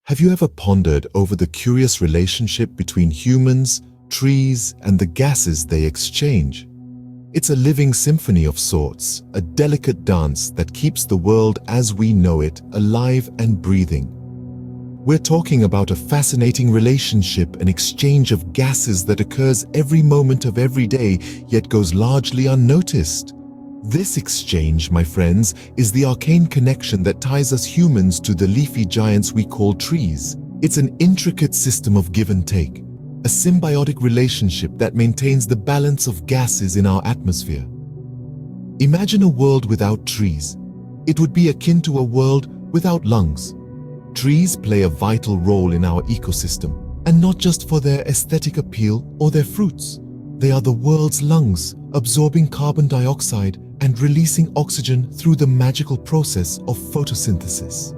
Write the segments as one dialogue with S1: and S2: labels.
S1: Have you ever pondered over the curious relationship between humans, trees, and the gases they exchange? It's a living symphony of sorts, a delicate dance that keeps the world as we know it alive and breathing. We're talking about a fascinating relationship, an exchange of gases that occurs every moment of every day, yet goes largely unnoticed. This exchange, my friends, is the arcane connection that ties us humans to the leafy giants we call trees. It's an intricate system of give and take, a symbiotic relationship that maintains the balance of gases in our atmosphere. Imagine a world without trees. It would be akin to a world without lungs. Trees play a vital role in our ecosystem, and not just for their aesthetic appeal or their fruits. They are the world's lungs, absorbing carbon dioxide and releasing oxygen through the magical process of photosynthesis.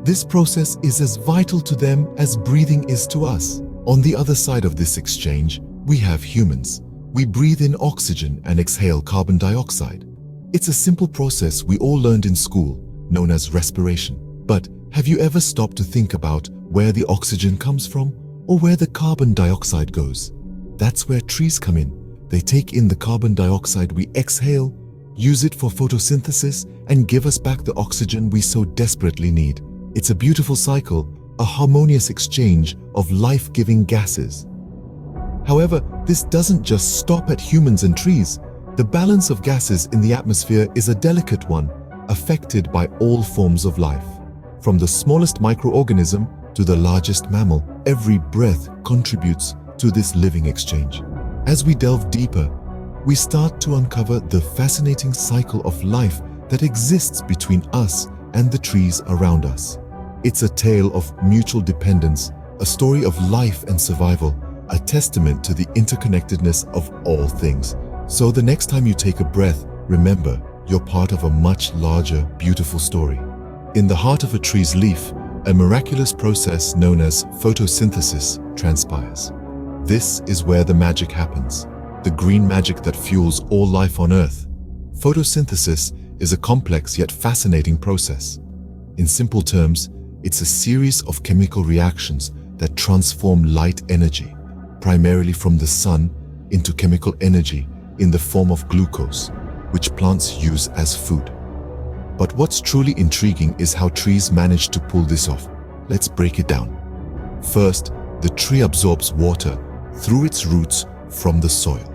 S1: This process is as vital to them as breathing is to us. On the other side of this exchange, we have humans. We breathe in oxygen and exhale carbon dioxide. It's a simple process we all learned in school, known as respiration. But have you ever stopped to think about where the oxygen comes from or where the carbon dioxide goes? That's where trees come in. They take in the carbon dioxide we exhale, use it for photosynthesis, and give us back the oxygen we so desperately need. It's a beautiful cycle, a harmonious exchange of life-giving gases. However, this doesn't just stop at humans and trees. The balance of gases in the atmosphere is a delicate one, affected by all forms of life. From the smallest microorganism to the largest mammal, every breath contributes to this living exchange. As we delve deeper, we start to uncover the fascinating cycle of life that exists between us and the trees around us. It's a tale of mutual dependence, a story of life and survival, a testament to the interconnectedness of all things. So the next time you take a breath, remember, you're part of a much larger, beautiful story. In the heart of a tree's leaf, a miraculous process known as photosynthesis transpires. This is where the magic happens, the green magic that fuels all life on Earth. Photosynthesis is a complex yet fascinating process. In simple terms, it's a series of chemical reactions that transform light energy, primarily from the sun, into chemical energy in the form of glucose, which plants use as food. But what's truly intriguing is how trees manage to pull this off. Let's break it down. First, the tree absorbs water through its roots from the soil.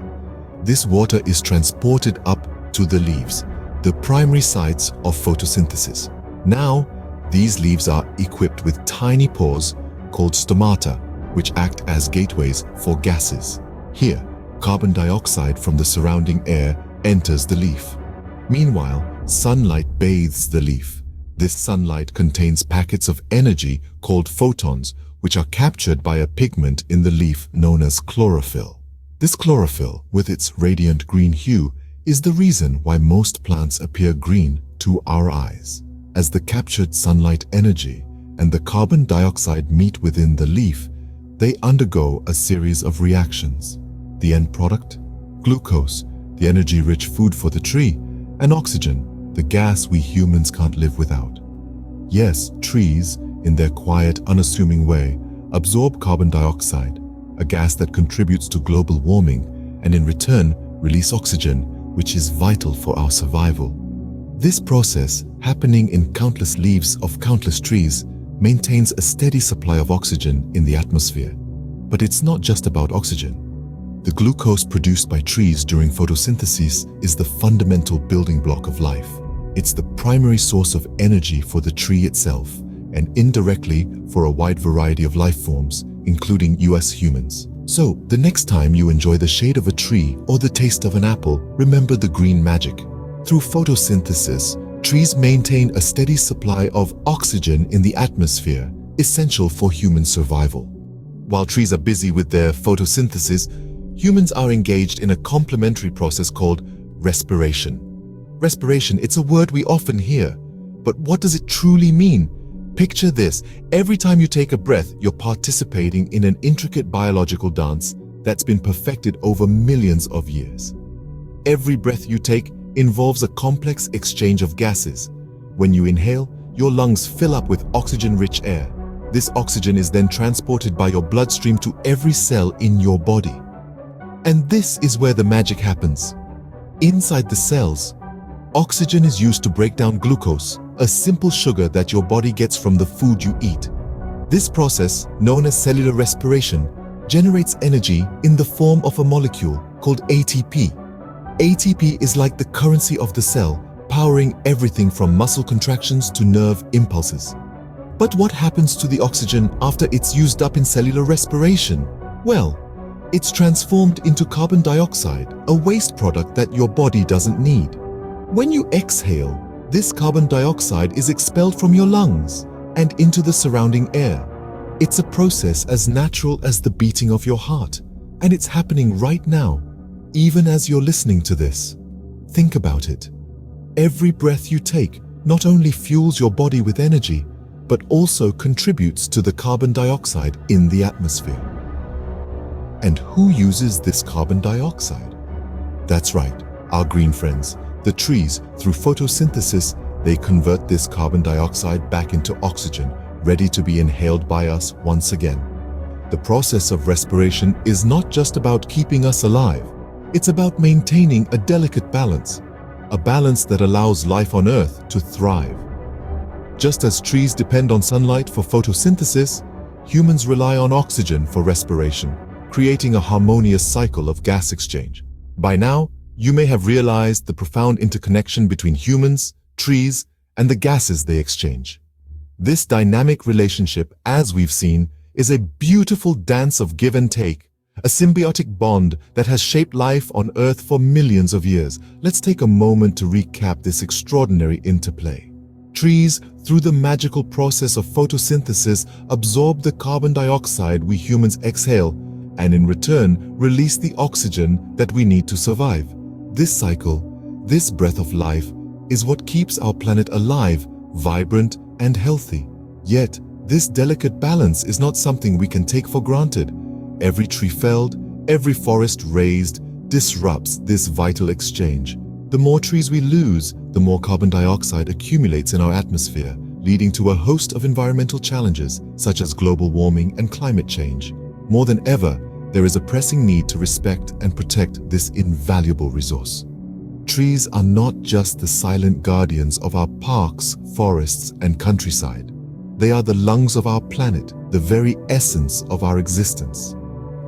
S1: This water is transported up to the leaves, the primary sites of photosynthesis. Now, these leaves are equipped with tiny pores called stomata, which act as gateways for gases. Here, carbon dioxide from the surrounding air enters the leaf. Meanwhile, sunlight bathes the leaf. This sunlight contains packets of energy called photons, which are captured by a pigment in the leaf known as chlorophyll. This chlorophyll, with its radiant green hue, is the reason why most plants appear green to our eyes. As the captured sunlight energy and the carbon dioxide meet within the leaf, they undergo a series of reactions. The end product? Glucose, the energy-rich food for the tree, and oxygen, the gas we humans can't live without. Yes, trees, in their quiet, unassuming way, absorb carbon dioxide, a gas that contributes to global warming, and in return, release oxygen, which is vital for our survival. This process, happening in countless leaves of countless trees, maintains a steady supply of oxygen in the atmosphere. But it's not just about oxygen. The glucose produced by trees during photosynthesis is the fundamental building block of life. It's the primary source of energy for the tree itself, and indirectly for a wide variety of life forms, including us humans. So, the next time you enjoy the shade of a tree or the taste of an apple, remember the green magic. Through photosynthesis, trees maintain a steady supply of oxygen in the atmosphere, essential for human survival. While trees are busy with their photosynthesis, humans are engaged in a complementary process called respiration. Respiration, it's a word we often hear, but what does it truly mean? Picture this: every time you take a breath, you're participating in an intricate biological dance that's been perfected over millions of years. Every breath you take involves a complex exchange of gases. When you inhale, your lungs fill up with oxygen-rich air. This oxygen is then transported by your bloodstream to every cell in your body. And this is where the magic happens. Inside the cells, oxygen is used to break down glucose, a simple sugar that your body gets from the food you eat. This process, known as cellular respiration, generates energy in the form of a molecule called ATP. ATP is like the currency of the cell, powering everything from muscle contractions to nerve impulses. But what happens to the oxygen after it's used up in cellular respiration? Well, it's transformed into carbon dioxide, a waste product that your body doesn't need. When you exhale, this carbon dioxide is expelled from your lungs and into the surrounding air. It's a process as natural as the beating of your heart, and it's happening right now, even as you're listening to this. Think about it. Every breath you take not only fuels your body with energy, but also contributes to the carbon dioxide in the atmosphere. And who uses this carbon dioxide? That's right, our green friends. The trees, through photosynthesis, they convert this carbon dioxide back into oxygen, ready to be inhaled by us once again. The process of respiration is not just about keeping us alive. It's about maintaining a delicate balance, a balance that allows life on Earth to thrive. Just as trees depend on sunlight for photosynthesis, humans rely on oxygen for respiration, creating a harmonious cycle of gas exchange. By now, you may have realized the profound interconnection between humans, trees, and the gases they exchange. This dynamic relationship, as we've seen, is a beautiful dance of give and take, a symbiotic bond that has shaped life on Earth for millions of years. Let's take a moment to recap this extraordinary interplay. Trees, through the magical process of photosynthesis, absorb the carbon dioxide we humans exhale, and in return, release the oxygen that we need to survive. This cycle, this breath of life, is what keeps our planet alive, vibrant, and healthy. Yet, this delicate balance is not something we can take for granted. Every tree felled, every forest razed, disrupts this vital exchange. The more trees we lose, the more carbon dioxide accumulates in our atmosphere, leading to a host of environmental challenges, such as global warming and climate change. More than ever, there is a pressing need to respect and protect this invaluable resource. Trees are not just the silent guardians of our parks, forests, and countryside. They are the lungs of our planet, the very essence of our existence.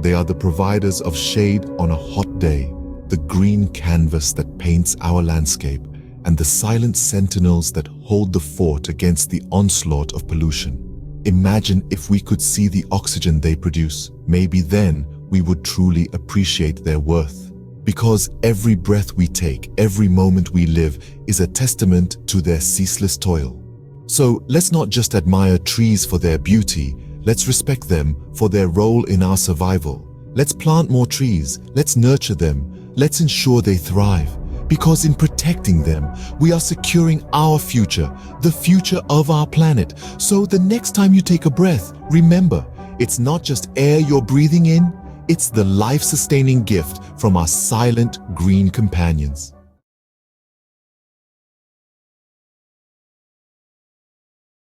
S1: They are the providers of shade on a hot day, the green canvas that paints our landscape, and the silent sentinels that hold the fort against the onslaught of pollution. Imagine if we could see the oxygen they produce. Maybe then we would truly appreciate their worth. Because every breath we take, every moment we live, is a testament to their ceaseless toil. So let's not just admire trees for their beauty, let's respect them for their role in our survival. Let's plant more trees, let's nurture them, let's ensure they thrive. Because in protecting them, we are securing our future, the future of our planet. So the next time you take a breath, remember, it's not just air you're breathing in, it's the life-sustaining gift from our silent green companions.